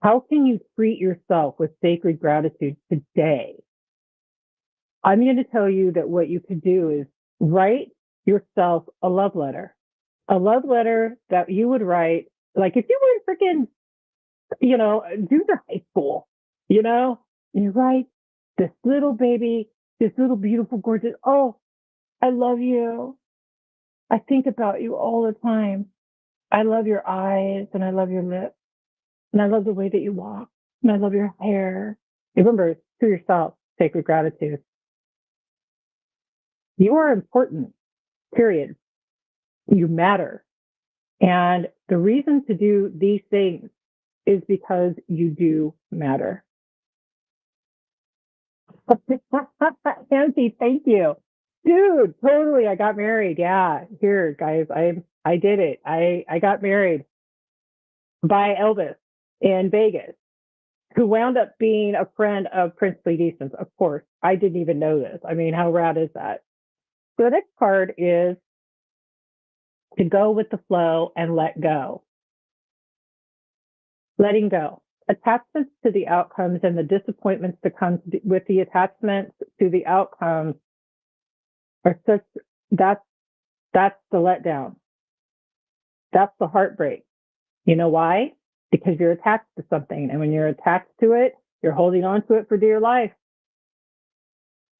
How can you treat yourself with sacred gratitude today? I'm going to tell you that what you could do is write yourself a love letter that you would write, like if you were freaking, junior high school, you write this little baby, this little beautiful, gorgeous, oh, I love you. I think about you all the time. I love your eyes and I love your lips and I love the way that you walk and I love your hair. Remember, to yourself, sacred gratitude. You are important, period. You matter. And the reason to do these things is because you do matter. Nancy, thank you. Dude, totally. I got married. Yeah. Here, guys, I did it. I got married by Elvis in Vegas, who wound up being a friend of Princely Decence. Of course, I didn't even know this. I mean, how rad is that? So the next card is to go with the flow and let go. Letting go. Attachments to the outcomes and the disappointments that come with the attachments to the outcomes are such, that's the letdown. That's the heartbreak. You know why? Because you're attached to something. And when you're attached to it, you're holding on to it for dear life.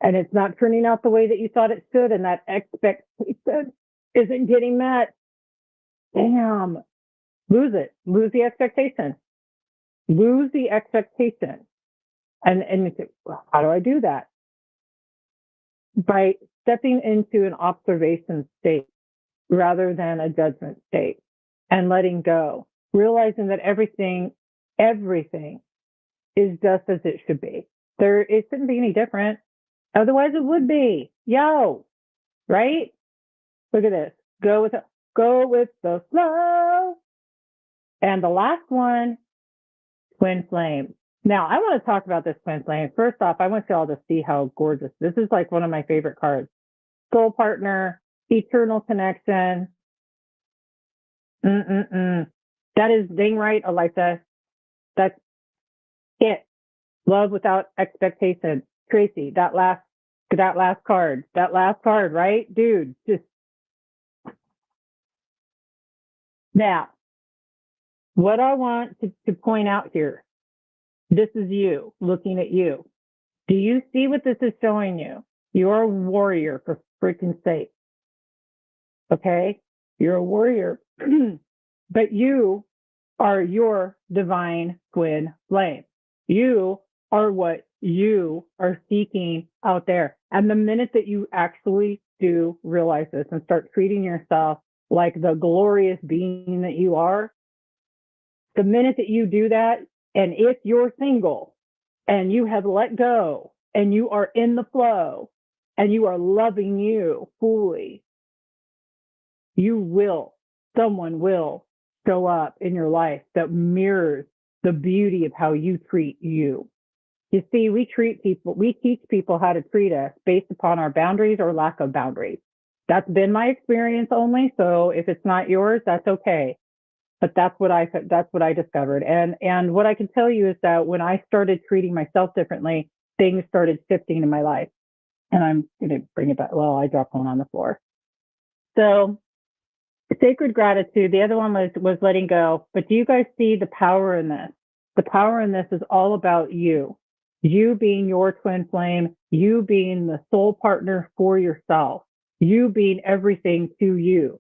And it's not turning out the way that you thought it should. And that expectation isn't getting met. Damn. Lose it. Lose the expectation. Lose the expectation. And you say, well, how do I do that? By stepping into an observation state rather than a judgment state and letting go, realizing that everything is just as it should be. It shouldn't be any different. Otherwise it would be. Yo, right? Look at this. Go with the flow. And the last one, twin flame. Now, I want to talk about this twin flame. First off, I want you all to see how gorgeous. This is like one of my favorite cards. Soul partner, eternal connection. That is dang right, Alyssa. That's it. Love without expectation. Tracy, that last card, right? Dude, just now. What I want to point out here, this is you, looking at you. Do you see what this is showing you? You're a warrior, for freaking sake. Okay? You're a warrior, but you are your divine twin flame. You are what you are seeking out there. And the minute that you actually do realize this and start treating yourself like the glorious being that you are, the minute that you do that, and if you're single and you have let go and you are in the flow and you are loving you fully, someone will show up in your life that mirrors the beauty of how you treat you. You see, we teach people how to treat us based upon our boundaries or lack of boundaries. That's been my experience only. So if it's not yours, that's okay. But that's what I discovered. And what I can tell you is that when I started treating myself differently, things started shifting in my life. And I'm going to bring it back. Well, I dropped one on the floor. So sacred gratitude. The other one was letting go. But do you guys see the power in this? The power in this is all about you. You being your twin flame, you being the soul partner for yourself, you being everything to you.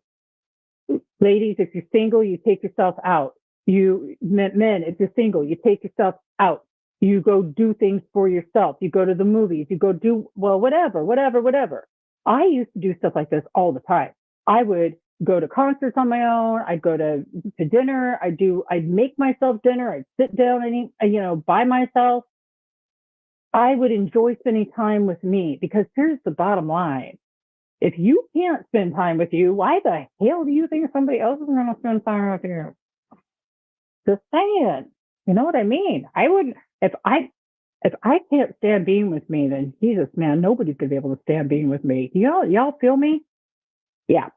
Ladies, if you're single, you take yourself out. Men, if you're single, you take yourself out. You go do things for yourself. You go to the movies. You go do, well, whatever. I used to do stuff like this all the time. I would go to concerts on my own. I'd go to dinner. I'd make myself dinner. I'd sit down and eat, by myself. I would enjoy spending time with me because here's the bottom line. If you can't spend time with you, why the hell do you think somebody else is going to spend time with you? Just saying. You know what I mean? I wouldn't, If I can't stand being with me, then Jesus, man, nobody's gonna be able to stand being with me. Y'all feel me? Yeah,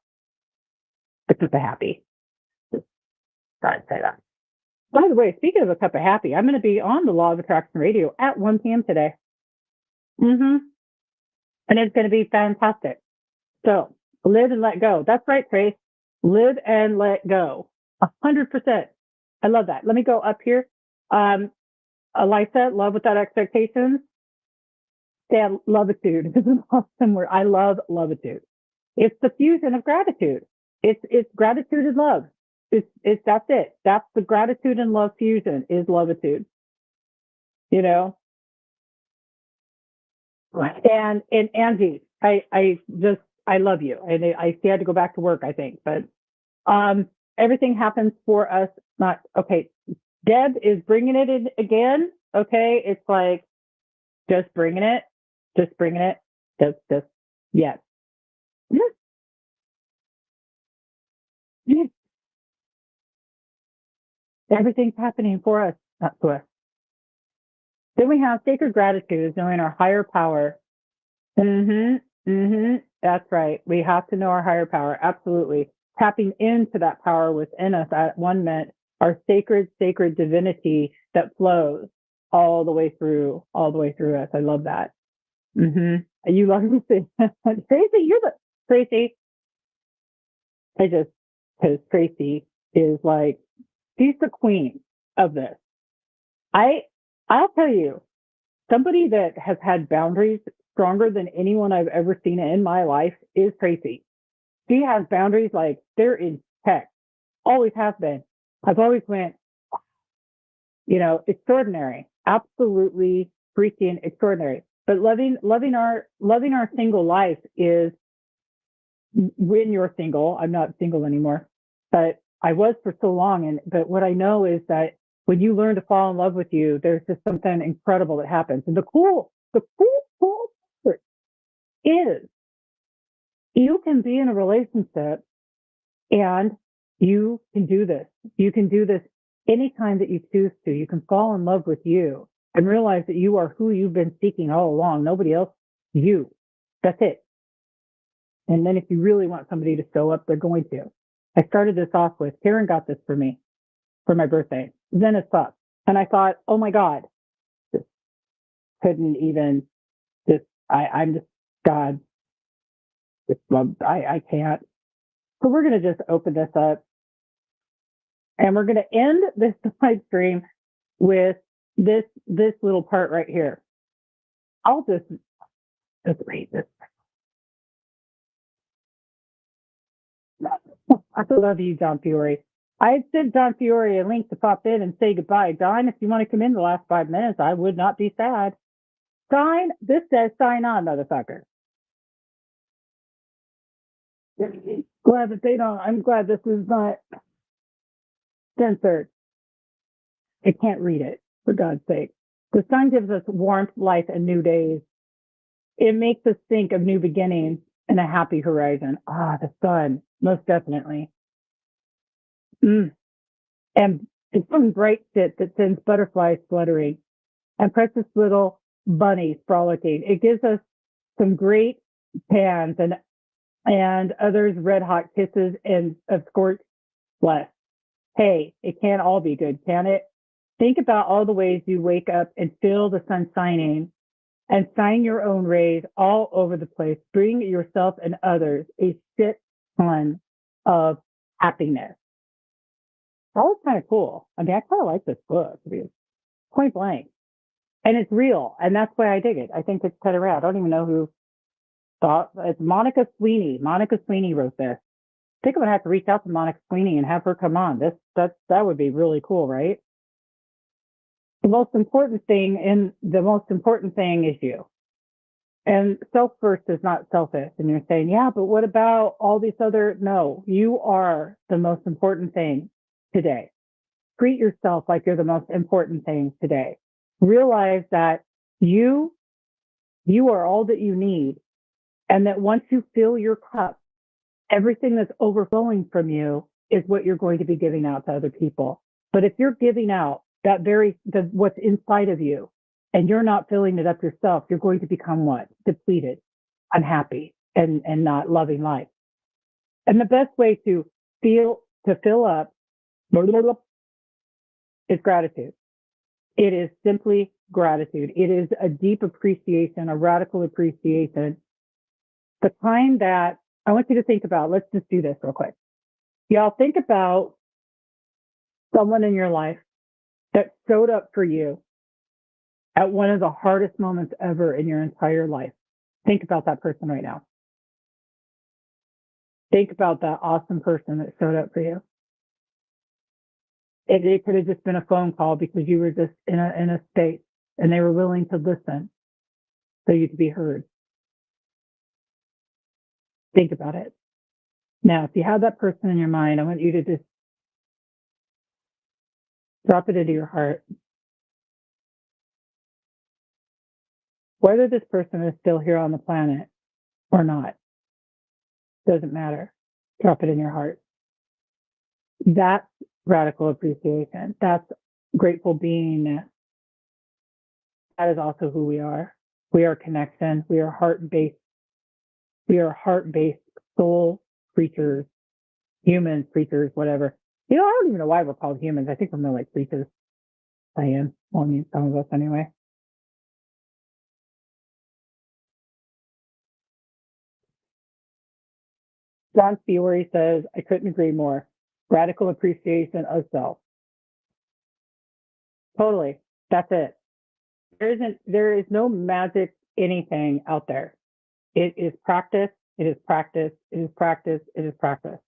it's just a happy. Just gotta say that. By the way, speaking of a cup of happy, I'm going to be on the Law of Attraction Radio at 1 p.m. today. Mm-hmm. And it's going to be fantastic. So live and let go. That's right, Trace. Live and let go. 100%. I love that. Let me go up here. Elisa, love without expectations. Dan, Loveitude is an awesome word. I love Loveitude. It's the fusion of gratitude. It's gratitude and love. That's it. That's the gratitude and love fusion is Loveitude. You know, and Angie, I love you. And I see I had to go back to work, I think, but everything happens for us. Not okay. Deb is bringing it in again. Okay, it's like just bringing it, just yes. Yes. Everything's happening for us, not to us. Then we have sacred gratitude, is knowing our higher power. That's right. We have to know our higher power. Absolutely. Tapping into that power within us at one minute, our sacred divinity that flows all the way through us. I love that. You love to see Tracy, you're the Tracy. I just because Tracy is like she's the queen of this. I'll tell you, somebody that has had boundaries stronger than anyone I've ever seen in my life is Tracy. She has boundaries like they're in check. Always have been. I've always went, extraordinary. Absolutely freaking extraordinary. But loving our single life is when you're single. I'm not single anymore, but I was for so long. But what I know is that when you learn to fall in love with you, there's just something incredible that happens. And the cool part is you can be in a relationship and you can do this. You can do this anytime that you choose to. You can fall in love with you and realize that you are who you've been seeking all along. Nobody else, you. That's it. And then if you really want somebody to show up, they're going to. I started this off with Karen got this for me for my birthday. Then it sucked. And I thought, oh my God, this couldn't even I'm just God. I can't. So we're going to just open this up and we're going to end this live stream with this little part right here. I'll just read this. I love you, John Fiore. I had sent John Fiore a link to pop in and say goodbye. John, if you want to come in the last 5 minutes, I would not be sad. This says sign on, motherfucker. Glad that they don't. I'm glad this is not censored. I can't read it, for God's sake. The sun gives us warmth, life, and new days. It makes us think of new beginnings and a happy horizon. The sun, most definitely. And it's some bright shit that sends butterflies fluttering and precious little bunnies frolicking. It gives us some great pans and others red hot kisses and of scorched flesh. Hey, it can't all be good, can it? Think about all the ways you wake up and feel the sun shining and shine your own rays all over the place. Bring yourself and others a shit ton of happiness. That was kind of cool. I mean, I kind of like this book, point blank. And it's real. And that's why I dig it. I think it's kind of rad. I don't even know who thought. It's Monica Sweeney. Monica Sweeney wrote this. I think I'm going to have to reach out to Monica Sweeney and have her come on. That would be really cool, right? The most important thing is you. And self first is not selfish. And you're saying, yeah, but what about all these other? No, you are the most important thing today. Treat yourself like you're the most important thing today. Realize that you are all that you need. And that once you fill your cup, everything that's overflowing from you is what you're going to be giving out to other people. But if you're giving out what's inside of you, and you're not filling it up yourself, you're going to become what? Depleted, unhappy, and not loving life. And the best way to fill up is gratitude. It is simply gratitude. It is a deep appreciation, a radical appreciation. The kind that I want you to think about, let's just do this real quick. Y'all think about someone in your life that showed up for you at one of the hardest moments ever in your entire life. Think about that person right now. Think about that awesome person that showed up for you. It could have just been a phone call because you were just in a state and they were willing to listen so you could be heard. Think about it. Now, if you have that person in your mind, I want you to just drop it into your heart. Whether this person is still here on the planet or not, doesn't matter. Drop it in your heart. That's radical appreciation. That's grateful beingness. That is also who we are. We are connection. We are heart-based. We are heart-based soul creatures, humans, creatures, whatever. I don't even know why we're called humans. I think we're more like creatures. I am. Well, I mean, some of us anyway. John Fiore says, I couldn't agree more. Radical appreciation of self. Totally. That's it. There is no magic anything out there. It is practice. It is practice. It is practice. It is practice.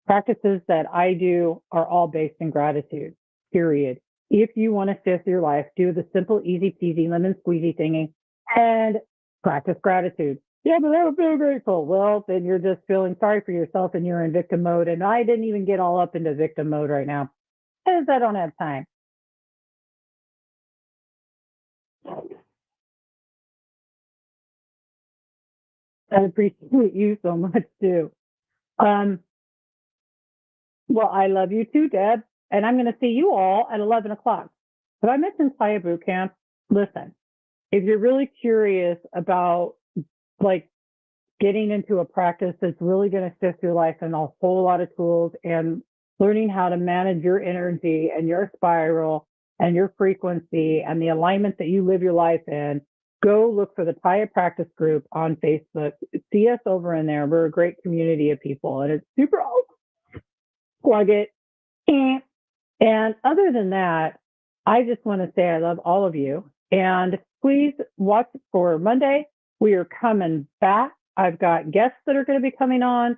Practices that I do are all based in gratitude, period. If you want to shift your life, do the simple, easy peasy, lemon squeezy thingy and practice gratitude. Yeah, but I don't feel grateful. Well, then you're just feeling sorry for yourself and you're in victim mode. And I didn't even get all up into victim mode right now because I don't have time. I appreciate you so much too. Um, well, I love you too, Deb. And I'm going to see you all at 11 o'clock. But I mentioned Playa Boot Camp. Listen, if you're really curious about like getting into a practice that's really going to shift your life and a whole lot of tools and learning how to manage your energy and your spiral and your frequency and the alignment that you live your life in, go look for the Taya Practice Group on Facebook. See us over in there. We're a great community of people and it's super plug it. And other than that, I just want to say I love all of you. And please watch for Monday. We are coming back. I've got guests that are going to be coming on.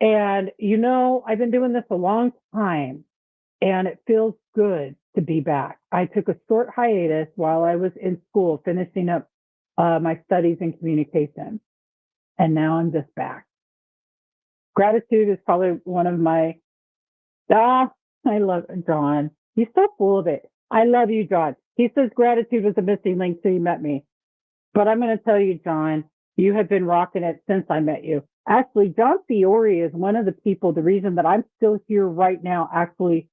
And, I've been doing this a long time and it feels good to be back. I took a short hiatus while I was in school, finishing up my studies in communication. And now I'm just back. Gratitude is probably one of my, I love John. He's so full of it. I love you, John. He says gratitude was a missing link till you met me. But I'm going to tell you, John, you have been rocking it since I met you. Actually, John Fiore is one of the people, the reason that I'm still here right now actually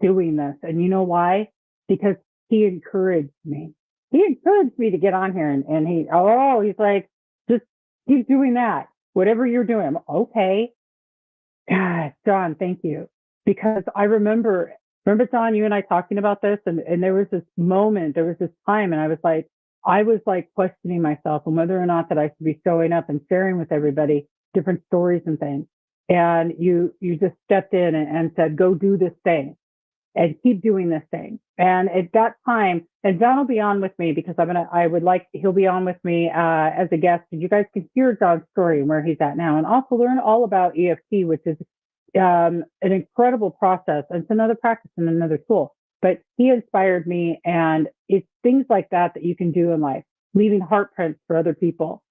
doing this. And you know why? Because he encouraged me. He encouraged me to get on here and he's like, just keep doing that. Whatever you're doing. I'm, okay. God, John, thank you. Because I remember, John, you and I talking about this and there was this moment, there was this time and I was like questioning myself and whether or not that I should be showing up and sharing with everybody different stories and things. And you just stepped in and said, go do this thing and keep doing this thing. And at that time, and John will be on with me because he'll be on with me as a guest. And you guys can hear John's story and where he's at now and also learn all about EFT, which is an incredible process. It's another practice and another tool. But he inspired me, and it's things like that you can do in life, leaving heart prints for other people.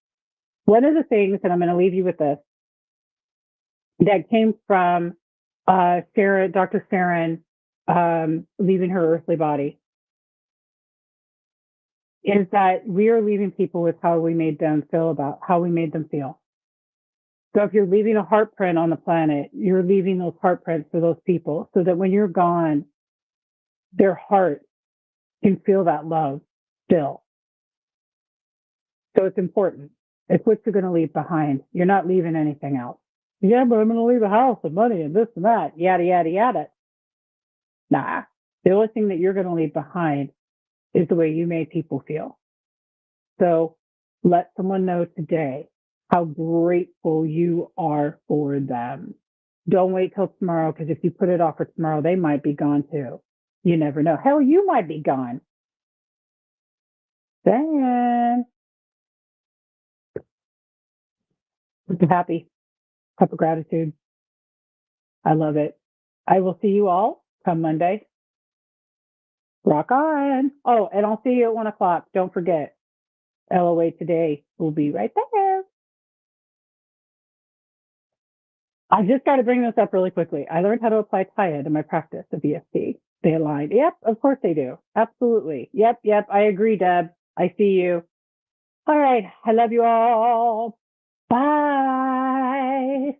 One of the things, and I'm going to leave you with this, that came from Dr. Sharon leaving her earthly body, is that we are leaving people with how we made them feel. So if you're leaving a heart print on the planet, you're leaving those heart prints for those people so that when you're gone, their heart can feel that love still. So it's important. It's what you're going to leave behind. You're not leaving anything else. Yeah, but I'm going to leave a house and money and this and that, yada, yada, yada. Nah. The only thing that you're going to leave behind is the way you made people feel. So let someone know today how grateful you are for them. Don't wait till tomorrow, because if you put it off for tomorrow, they might be gone too. You never know. Hell, you might be gone. Then, happy. Cup of gratitude. I love it. I will see you all come Monday. Rock on. Oh, and I'll see you at 1:00. Don't forget. LOA today will be right there. I just got to bring this up really quickly. I learned how to apply Taya to my practice of EFT. They align. Yep, of course they do. Absolutely. Yep. I agree, Deb. I see you. All right. I love you all. Bye.